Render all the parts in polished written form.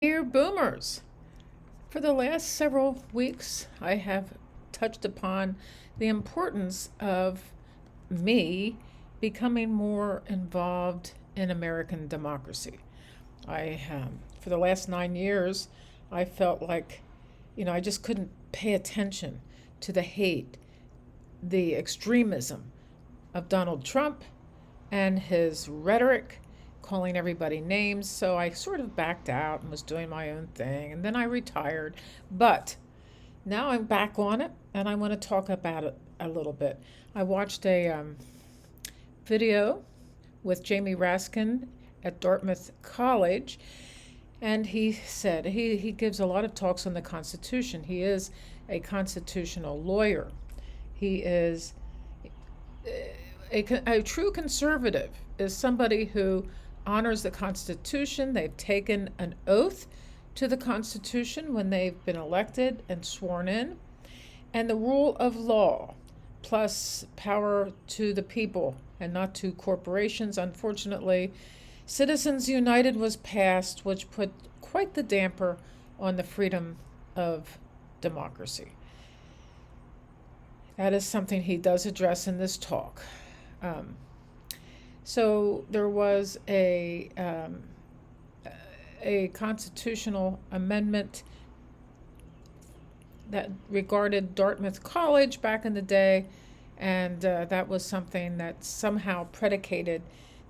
Dear boomers, for the last several weeks, I have touched upon the importance of me becoming more involved in American democracy. For the last 9 years, I felt like, I just couldn't pay attention to the hate, the extremism of Donald Trump and his rhetoric, calling everybody names. So I sort of backed out and was doing my own thing. And then I retired. But now I'm back on it and I want to talk about it a little bit. I watched a video with Jamie Raskin at Dartmouth College. And he said he gives a lot of talks on the Constitution. He is a constitutional lawyer. He is a true conservative, is somebody who honors the Constitution. They've taken an oath to the Constitution when they've been elected and sworn in. And the rule of law, plus power to the people and not to corporations. Unfortunately, Citizens United was passed, which put quite the damper on the freedom of democracy. That is something he does address in this talk. So there was a constitutional amendment that regarded Dartmouth College back in the day, and that was something that somehow predicated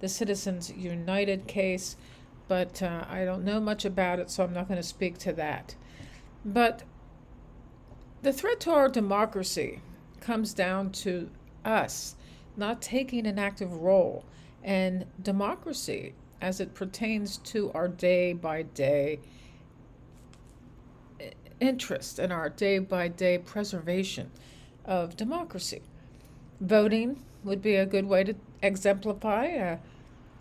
the Citizens United case, but I don't know much about it, so I'm not going to speak to that. But the threat to our democracy comes down to us not taking an active role in democracy as it pertains to our day-by-day interest and our day-by-day preservation of democracy. Voting would be a good way to exemplify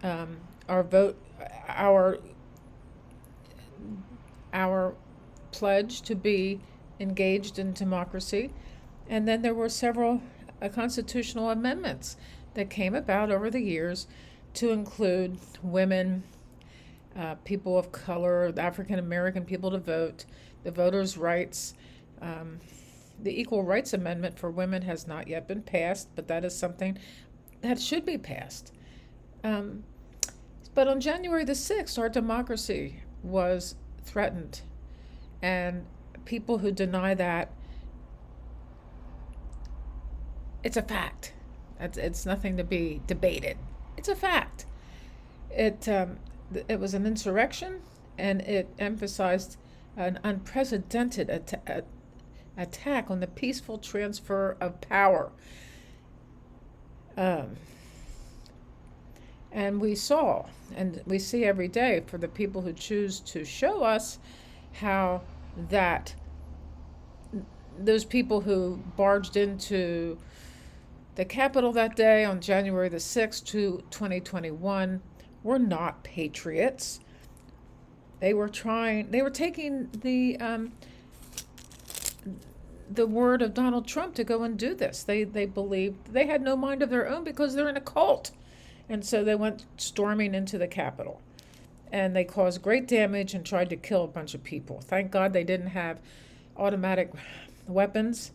our vote, our pledge to be engaged in democracy. And then there were several constitutional amendments that came about over the years to include women, people of color, African American people to vote, the voters' rights. The Equal Rights Amendment for women has not yet been passed, but that is something that should be passed. But on January the 6th, our democracy was threatened. And people who deny that, it's a fact. It's nothing to be debated. It's a fact. It was an insurrection, and it emphasized an unprecedented attack on the peaceful transfer of power. And we saw, and we see every day for the people who choose to show us how that those people who barged into the Capitol that day on January the 6th, 2021, were not patriots. They were taking the word of Donald Trump to go and do this. They believed they had no mind of their own because they're in a cult. And so they went storming into the Capitol. And they caused great damage and tried to kill a bunch of people. Thank God they didn't have automatic weapons,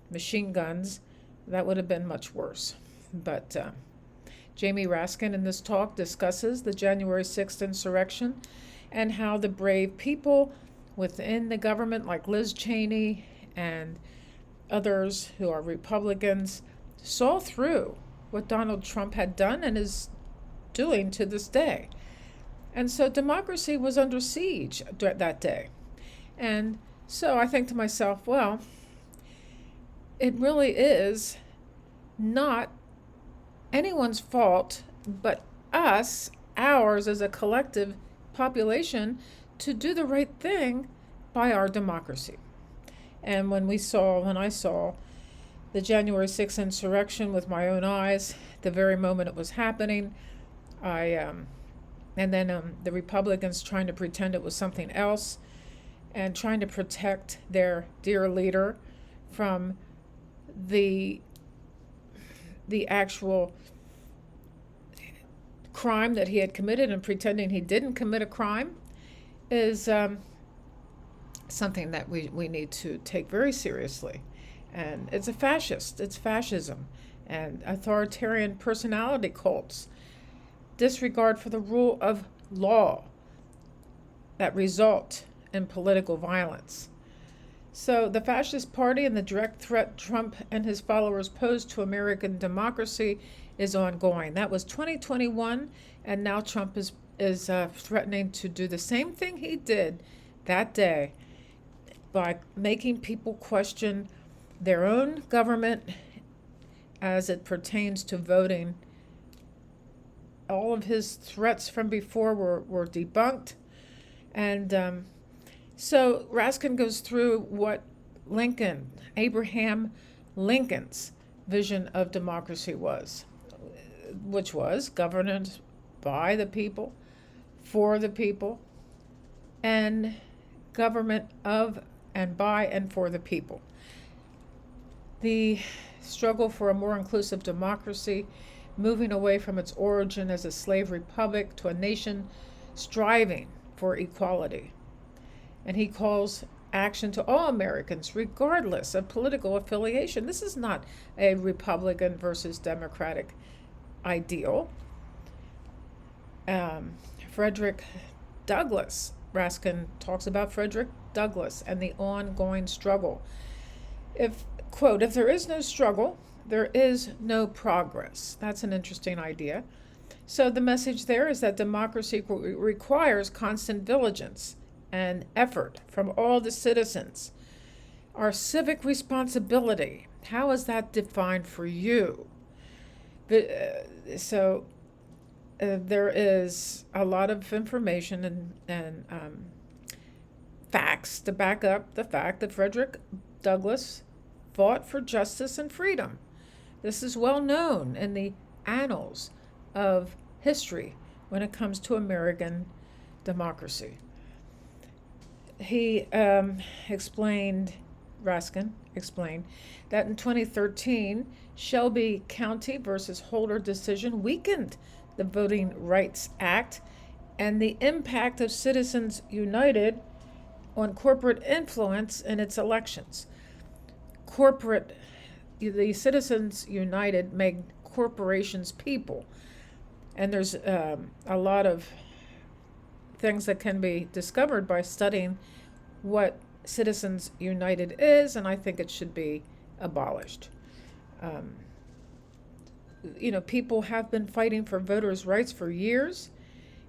machine guns. That would have been much worse. But Jamie Raskin in this talk discusses the January 6th insurrection and how the brave people within the government, like Liz Cheney and others who are Republicans, saw through what Donald Trump had done and is doing to this day. And so democracy was under siege that day. And so I think to myself, well, it really is not anyone's fault but ours as a collective population to do the right thing by our democracy. And when I saw the January 6th insurrection with my own eyes, the very moment it was happening, and then the Republicans trying to pretend it was something else and trying to protect their dear leader from the actual crime that he had committed and pretending he didn't commit a crime. is something that we need to take very seriously. And it's it's fascism and authoritarian personality cults, disregard for the rule of law that result in political violence. So the fascist party and the direct threat Trump and his followers pose to American democracy is ongoing. That was 2021, and now Trump is threatening to do the same thing he did that day by making people question their own government as it pertains to voting. All of his threats from before were debunked. And so Raskin goes through what Abraham Lincoln's vision of democracy was, which was governance by the people, for the people, and government of and by and for the people. The struggle for a more inclusive democracy, moving away from its origin as a slave republic to a nation striving for equality. And he calls action to all Americans, regardless of political affiliation. This is not a Republican versus Democratic ideal. Frederick Douglass, Raskin talks about Frederick Douglass and the ongoing struggle. Quote, if there is no struggle, there is no progress. That's an interesting idea. So the message there is that democracy requires constant vigilance and effort from all the citizens. Our civic responsibility, how is that defined for you? So there is a lot of information and facts to back up the fact that Frederick Douglass fought for justice and freedom. This is well known in the annals of history when it comes to American democracy. He Raskin explained that in 2013, Shelby County versus Holder decision weakened the Voting Rights Act and the impact of Citizens United on corporate influence in its elections. The Citizens United made corporations people. And there's a lot of things that can be discovered by studying what Citizens United is, and I think it should be abolished. People have been fighting for voters' rights for years,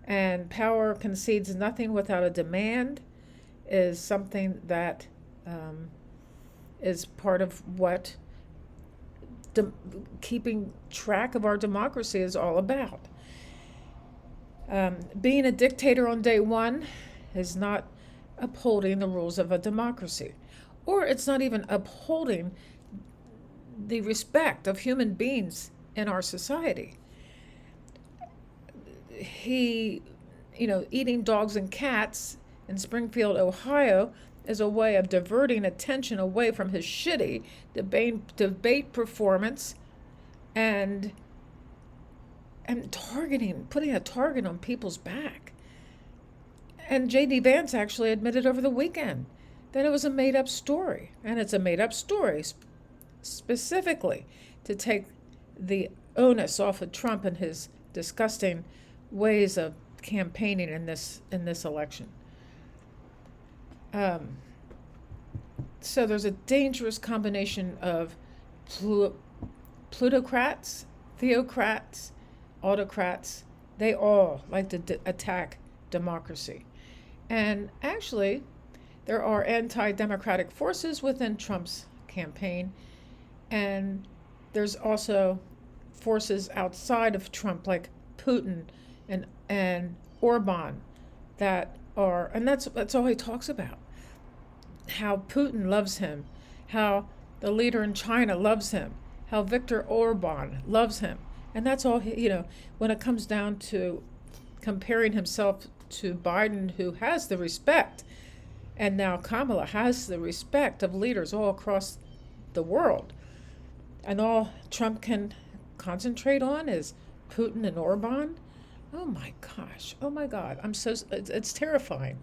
and power concedes nothing without a demand is something that is part of what keeping track of our democracy is all about. Being a dictator on day one is not upholding the rules of a democracy, or it's not even upholding the respect of human beings in our society. Eating dogs and cats in Springfield, Ohio, is a way of diverting attention away from his shitty debate performance and putting a target on people's back. And J.D. Vance actually admitted over the weekend that it was a made-up story. And it's a made-up story specifically to take the onus off of Trump and his disgusting ways of campaigning in this election. So there's a dangerous combination of plutocrats, theocrats, autocrats. They all like to attack democracy. And actually, there are anti-democratic forces within Trump's campaign, and there's also forces outside of Trump, like Putin and Orban, that are, and that's all he talks about. How Putin loves him, how the leader in China loves him, how Viktor Orban loves him. And that's all, when it comes down to comparing himself to Biden, who has the respect, and now Kamala has the respect of leaders all across the world. And all Trump can concentrate on is Putin and Orban. Oh my gosh. Oh my God. It's terrifying.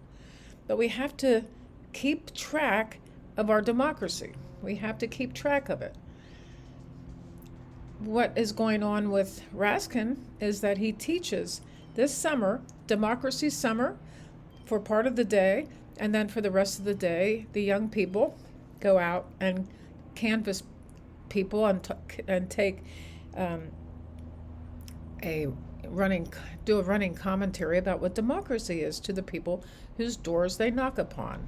but we have to keep track of our democracy. We have to keep track of it. What is going on with Raskin is that he teaches this summer, Democracy Summer, for part of the day, and then for the rest of the day, the young people go out and canvass people and take do a running commentary about what democracy is to the people whose doors they knock upon.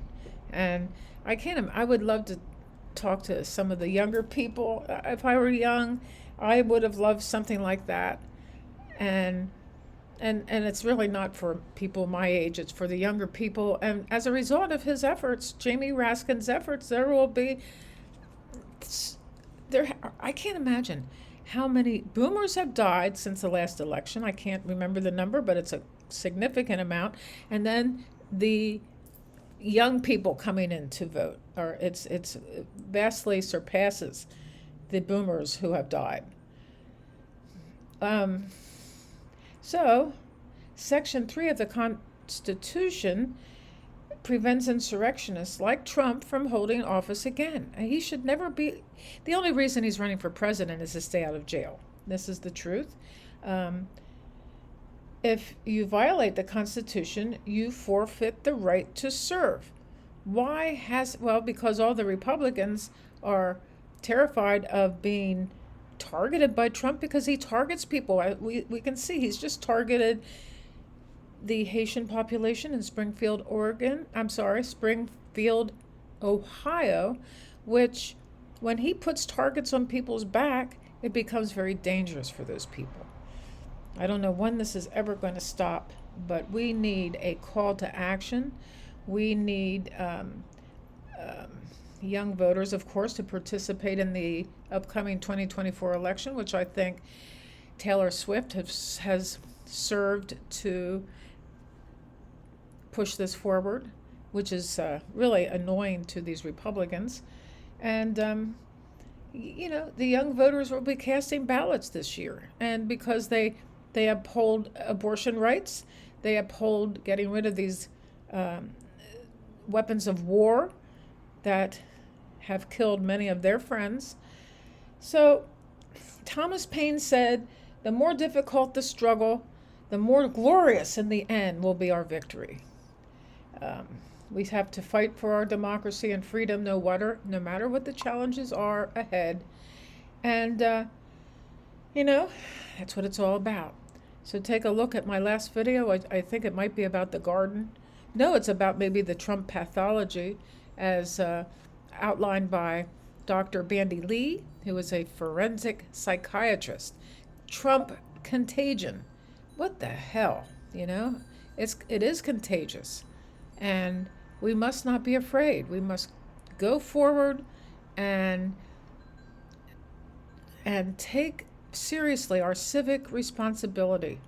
And I would love to talk to some of the younger people. If I were young, I would have loved something like that. And it's really not for people my age, it's for the younger people. And as a result of his efforts, Jamie Raskin's efforts, I can't imagine how many boomers have died since the last election. I can't remember the number, but it's a significant amount. And then the young people coming in to vote, or it's vastly surpasses the boomers who have died. So, Section 3 of the Constitution prevents insurrectionists like Trump from holding office again. He should never be. The only reason he's running for president is to stay out of jail. This is the truth. If you violate the Constitution, you forfeit the right to serve. Because all the Republicans are terrified of being targeted by Trump, because he targets people. We can see he's just targeted the Haitian population in Springfield, Ohio, which when he puts targets on people's back, it becomes very dangerous for those people. I don't know when this is ever going to stop, but we need a call to action. We need young voters, of course, to participate in the upcoming 2024 election, which I think Taylor Swift has served to push this forward, which is really annoying to these Republicans. And, the young voters will be casting ballots this year. And because they uphold abortion rights, they uphold getting rid of these weapons of war that have killed many of their friends. So Thomas Paine said, the more difficult the struggle, the more glorious in the end will be our victory. We have to fight for our democracy and freedom no matter what the challenges are ahead. And, that's what it's all about. So take a look at my last video. I think it might be about the garden. No, it's about maybe the Trump pathology as outlined by Dr. Bandy Lee, who is a forensic psychiatrist. Trump contagion. What the hell, It is contagious. And we must not be afraid. We must go forward and take seriously our civic responsibility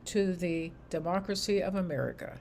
to the democracy of America.